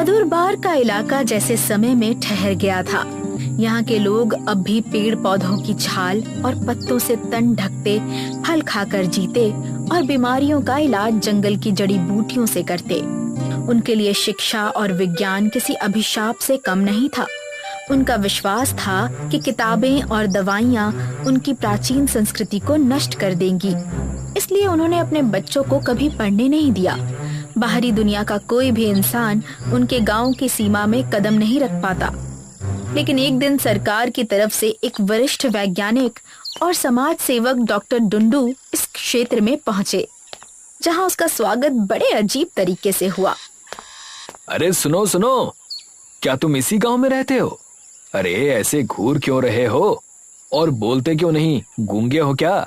नदुरबार का इलाका जैसे समय में ठहर गया था। यहाँ के लोग अब भी पेड़ पौधों की छाल और पत्तों से तन ढकते, फल खाकर जीते और बीमारियों का इलाज जंगल की जड़ी बूटियों से करते। उनके लिए शिक्षा और विज्ञान किसी अभिशाप से कम नहीं था। उनका विश्वास था कि किताबें और दवाइयाँ उनकी प्राचीन संस्कृति को नष्ट कर देंगी। इसलिए उन्होंने अपने बच्चों को कभी पढ़ने नहीं दिया। बाहरी दुनिया का कोई भी इंसान उनके गांव की सीमा में कदम नहीं रख पाता। लेकिन एक दिन सरकार की तरफ से एक वरिष्ठ वैज्ञानिक और समाज सेवक डॉक्टर डुंडू इस क्षेत्र में पहुंचे, जहां उसका स्वागत बड़े अजीब तरीके से हुआ। अरे सुनो सुनो, क्या तुम इसी गांव में रहते हो? अरे ऐसे घूर क्यों रहे हो और बोलते क्यों नहीं? गूंगे हो क्या?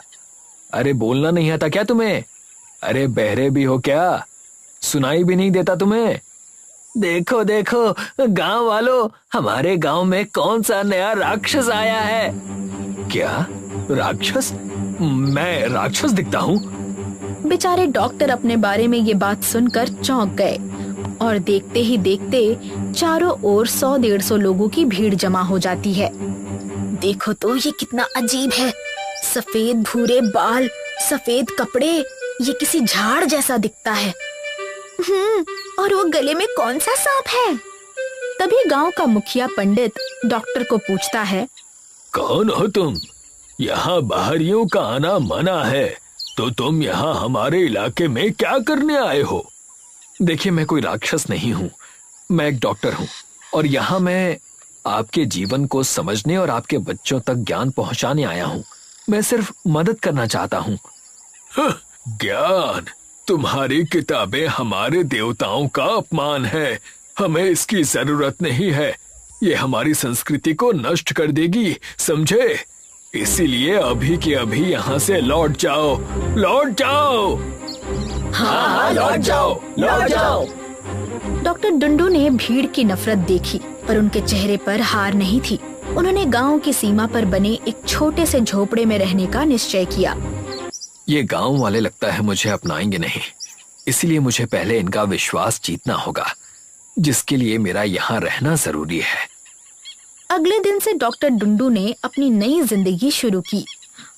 अरे बोलना नहीं आता क्या तुम्हें? अरे बहरे भी हो क्या? सुनाई भी नहीं देता तुम्हें? देखो देखो गांव वालों, हमारे गांव में कौन सा नया राक्षस आया है। क्या राक्षस? मैं राक्षस दिखता हूँ? बेचारे डॉक्टर अपने बारे में ये बात सुनकर चौंक गए और देखते ही देखते चारों ओर 100-150 लोगों की भीड़ जमा हो जाती है। देखो तो ये कितना अजीब है, सफेद भूरे बाल, सफेद कपड़े, ये किसी झाड़ जैसा दिखता है। और वो गले में कौन सा सांप है? तभी गांव का मुखिया पंडित डॉक्टर को पूछता है, कौन हो तुम? यहाँ बाहरियों का आना मना है, तो तुम यहाँ हमारे इलाके में क्या करने आए हो? देखिए मैं कोई राक्षस नहीं हूँ, मैं एक डॉक्टर हूँ और यहाँ मैं आपके जीवन को समझने और आपके बच्चों तक ज्ञान पहुँचाने आया हूँ। मैं सिर्फ मदद करना चाहता हूँ। ज्ञान? तुम्हारी किताबें हमारे देवताओं का अपमान है, हमें इसकी जरूरत नहीं है। ये हमारी संस्कृति को नष्ट कर देगी, समझे? इसीलिए अभी के अभी यहाँ से लौट जाओ, लौट जाओ। हाँ, लौट जाओ, लौट जाओ। डॉक्टर डुंडू ने भीड़ की नफरत देखी, पर उनके चेहरे पर हार नहीं थी। उन्होंने गांव की सीमा पर बने एक छोटे से झोपड़े में रहने का निश्चय किया। ये गांव वाले लगता है मुझे अपनाएंगे नहीं, इसलिए मुझे पहले इनका विश्वास जीतना होगा, जिसके लिए मेरा यहाँ रहना जरूरी है। अगले दिन से डॉक्टर डुंडू ने अपनी नई जिंदगी शुरू की।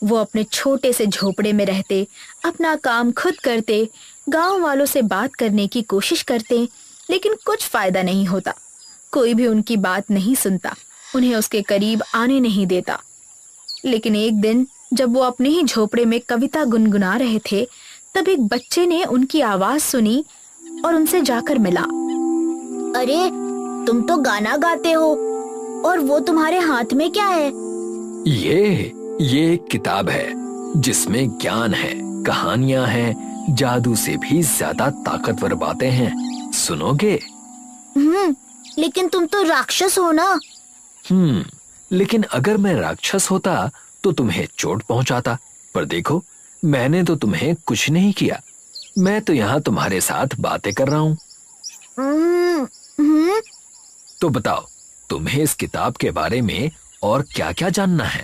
वो अपने छोटे से झोपड़े में रहते, अपना काम खुद करते, गांव वालों से बात करने की कोशिश करते, लेकिन कुछ फायदा नहीं होता। कोई भी उनकी बात नहीं सुनता, उन्हें उसके करीब आने नहीं देता। लेकिन एक दिन जब वो अपने ही झोपड़े में कविता गुनगुना रहे थे, तब एक बच्चे ने उनकी आवाज सुनी और उनसे जाकर मिला। अरे तुम तो गाना गाते हो, और वो तुम्हारे हाथ में क्या है? ये एक किताब है जिसमें ज्ञान है, कहानियां हैं, जादू से भी ज्यादा ताकतवर बातें हैं। सुनोगे? लेकिन तुम तो राक्षस हो ना। लेकिन अगर मैं राक्षस होता तो तुम्हें चोट पहुंचाता, पर देखो मैंने तो तुम्हें कुछ नहीं किया। मैं तो यहाँ तुम्हारे साथ बातें कर रहा हूँ। तो बताओ तुम्हें इस किताब के बारे में और क्या क्या जानना है?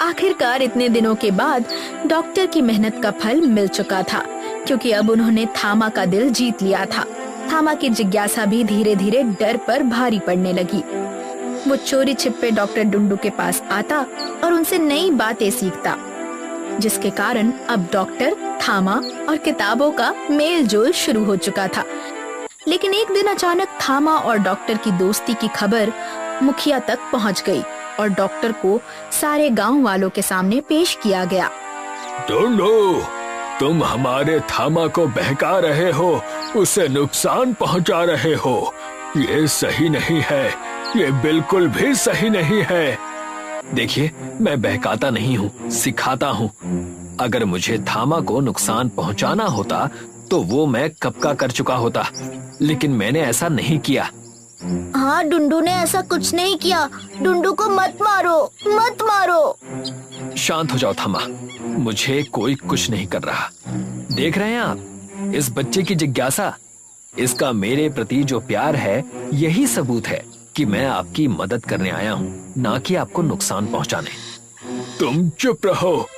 आखिरकार इतने दिनों के बाद डॉक्टर की मेहनत का फल मिल चुका था, क्योंकि अब उन्होंने थामा का दिल जीत लिया था। थामा की जिज्ञासा भी धीरे धीरे डर पर भारी पड़ने लगी। वो चोरी छिपे डॉक्टर डुंडू के पास आता और उनसे नई बातें सीखता, जिसके कारण अब डॉक्टर, थामा और किताबों का मेल जोल शुरू हो चुका था। लेकिन एक दिन अचानक थामा और डॉक्टर की दोस्ती की खबर मुखिया तक पहुंच गई और डॉक्टर को सारे गांव वालों के सामने पेश किया गया। डुंडू, तुम हमारे थामा को बहका रहे हो, उसे नुकसान पहुंचा रहे हो। ये सही नहीं है, ये बिल्कुल भी सही नहीं है। देखिए मैं बहकाता नहीं हूँ, सिखाता हूँ। अगर मुझे थामा को नुकसान पहुंचाना होता तो वो मैं कब का कर चुका होता, लेकिन मैंने ऐसा नहीं किया। हाँ, डुंडू ने ऐसा कुछ नहीं किया। डुंडू को मत मारो, मत मारो। शांत हो जाओ थामा, मुझे कोई कुछ नहीं कर रहा। देख रहे हैं आप इस बच्चे की जिज्ञासा, इसका मेरे प्रति जो प्यार है यही सबूत है कि मैं आपकी मदद करने आया हूँ, ना कि आपको नुकसान पहुँचाने। तुम चुप रहो।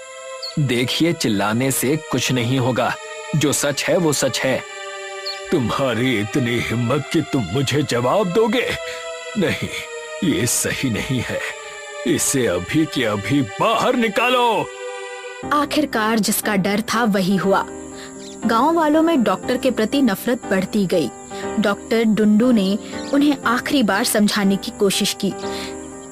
देखिए चिल्लाने से कुछ नहीं होगा, जो सच है वो सच है। तुम्हारी इतनी हिम्मत कि तुम मुझे जवाब दोगे? नहीं, ये सही नहीं है। इसे अभी के अभी बाहर निकालो। आखिरकार जिसका डर था वही हुआ। गांव वालों में डॉक्टर के प्रति नफरत बढ़ती गई। डॉक्टर डुंडू ने उन्हें आखिरी बार समझाने की कोशिश की,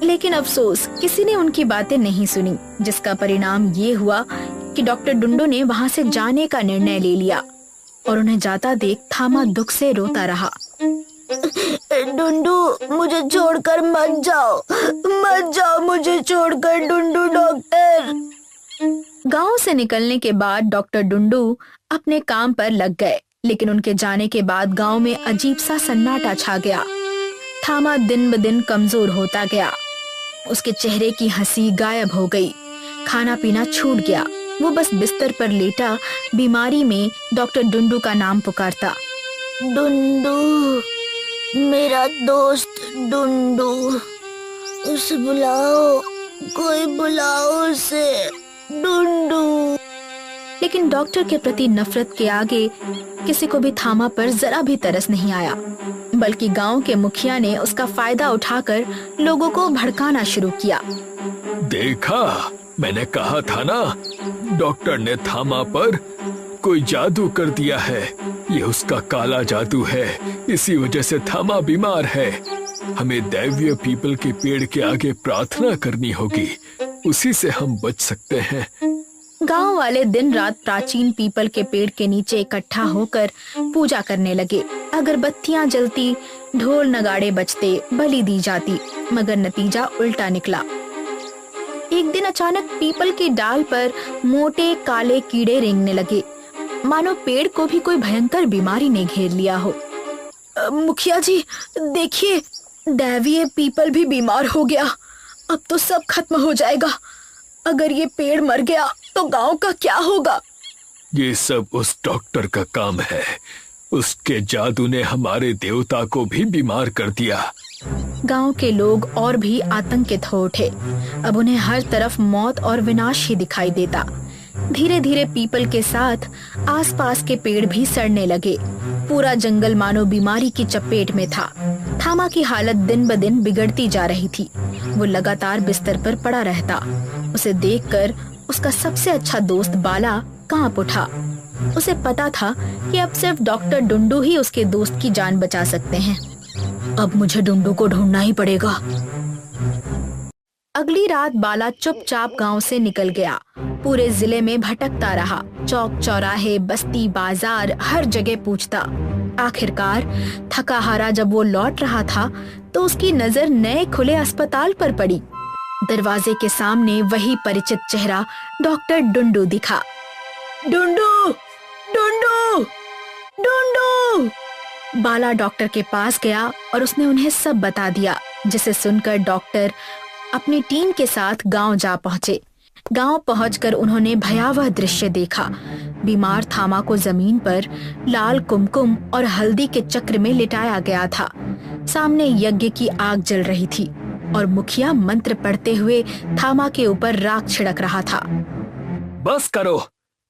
लेकिन अफसोस किसी ने उनकी बातें नहीं सुनी, जिसका परिणाम ये हुआ कि डॉक्टर डुंडू ने वहां से जाने का निर्णय ले लिया और उन्हें जाता देख थामा दुख से रोता रहा। डुंडू, मुझे छोड़कर मत जाओ मुझे छोड़कर डुंडू डॉक्टर। गांव से निकलने के बाद डॉक्टर डुंडू अपने काम पर लग गए, लेकिन उनके जाने के बाद गांव में अजीब सा सन्नाटा छा गया। थामा दिन ब दिन कमजोर होता गया। उसके चेहरे की हंसी गायब हो गई। खाना पीना छूट गया। वो बस बिस्तर पर लेटा बीमारी में डॉक्टर डुंडू का नाम पुकारता। डुंडू, मेरा दोस्त डुंडू, उसे बुलाओ, कोई बुलाओ उसे, डुंडू। लेकिन डॉक्टर के प्रति नफरत के आगे किसी को भी थामा पर जरा भी तरस नहीं आया, बल्कि गांव के मुखिया ने उसका फायदा उठाकर लोगों को भड़काना शुरू किया। देखा, मैंने कहा था ना, डॉक्टर ने थामा पर कोई जादू कर दिया है। ये उसका काला जादू है, इसी वजह से थामा बीमार है। हमें दैवीय पीपल के पेड़ के आगे प्रार्थना करनी होगी, उसी से हम बच सकते हैं। गांव वाले दिन रात प्राचीन पीपल के पेड़ के नीचे इकट्ठा होकर पूजा करने लगे। अगरबत्तियां जलती, ढोल नगाड़े बजते, बलि दी जाती, मगर नतीजा उल्टा निकला। एक दिन अचानक पीपल की डाल पर मोटे काले कीड़े रेंगने लगे, मानो पेड़ को भी कोई भयंकर बीमारी ने घेर लिया हो। मुखिया जी, देखिए, दैवीय पीपल भी बीमार हो गया। अब तो सब खत्म हो जाएगा। अगर ये पेड़ मर गया तो गांव का क्या होगा? ये सब उस डॉक्टर का काम है। उसके जादू ने हमारे देवता को भी बीमार कर दिया। गांव के लोग और भी आतंकित हो उठे। अब उन्हें हर तरफ मौत और विनाश ही दिखाई देता। धीरे धीरे पीपल के साथ आसपास के पेड़ भी सड़ने लगे। पूरा जंगल मानो बीमारी की चपेट में था। थामा की हालत दिन ब दिन बिगड़ती जा रही थी। वो लगातार बिस्तर पर पड़ा रहता। उसे देखकर उसका सबसे अच्छा दोस्त बाला कांप उठा। उसे पता था कि अब सिर्फ डॉक्टर डुंडू ही उसके दोस्त की जान बचा सकते हैं। अब मुझे डुंडू को ढूंढना ही पड़ेगा। अगली रात बाला चुपचाप गांव से निकल गया। पूरे जिले में भटकता रहा। चौक चौराहे, बस्ती, बाजार, हर जगह पूछता। आखिरकार थका हारा जब वो लौट रहा था तो उसकी नजर नए खुले अस्पताल पर पड़ी। दरवाजे के सामने वही परिचित चेहरा डॉक्टर डुंडू दिखा। डुंडू, डुंडू, डुंडू! बाला डॉक्टर के पास गया और उसने उन्हें सब बता दिया, जिसे सुनकर डॉक्टर अपनी टीम के साथ गांव जा पहुंचे। गांव पहुंचकर उन्होंने भयावह दृश्य देखा। बीमार थामा को जमीन पर लाल कुमकुम और हल्दी के चक्र में लिटाया गया था। सामने यज्ञ की आग जल रही थी और मुखिया मंत्र पढ़ते हुए थामा के ऊपर राख छिड़क रहा था। बस करो,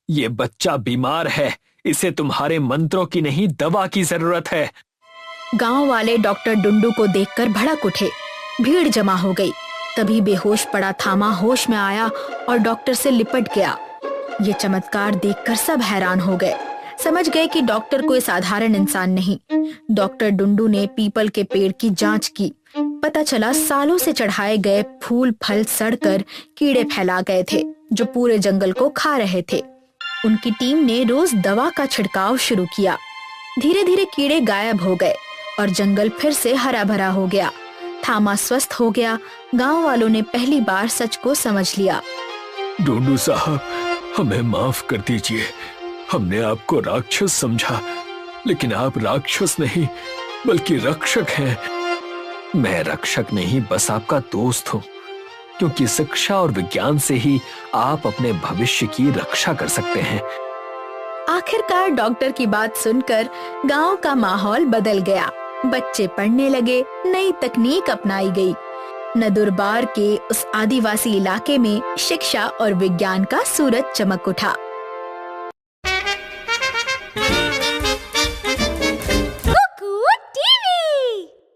ये बच्चा बीमार है, इसे तुम्हारे मंत्रों की नहीं दवा की जरूरत है। गांव वाले डॉक्टर डुंडू को देखकर भड़क उठे। भीड़ जमा हो गई। तभी बेहोश पड़ा थामा होश में आया और डॉक्टर से लिपट गया। ये चमत्कार देखकर सब हैरान हो गए। समझ गए कि डॉक्टर कोई साधारण इंसान नहीं। डॉक्टर डुंडू ने पीपल के पेड़ की जांच की। पता चला सालों से चढ़ाए गए फूल फल सड़कर कीड़े फैला गए थे, जो पूरे जंगल को खा रहे थे। उनकी टीम ने रोज दवा का छिड़काव शुरू किया। धीरे धीरे कीड़े गायब हो गए और जंगल फिर से हरा भरा हो गया। थामा स्वस्थ हो गया। गांव वालों ने पहली बार सच को समझ लिया। डुंडू साहब, हमें माफ कर दीजिए। हमने आपको राक्षस समझा, लेकिन आप राक्षस नहीं बल्कि रक्षक हैं। मैं रक्षक नहीं, बस आपका दोस्त हूँ, क्योंकि शिक्षा और विज्ञान से ही आप अपने भविष्य की रक्षा कर सकते हैं। आखिरकार डॉक्टर की बात सुनकर गांव का माहौल बदल गया। बच्चे पढ़ने लगे, नई तकनीक अपनाई गई। नदुरबार के उस आदिवासी इलाके में शिक्षा और विज्ञान का सूरज चमक उठा।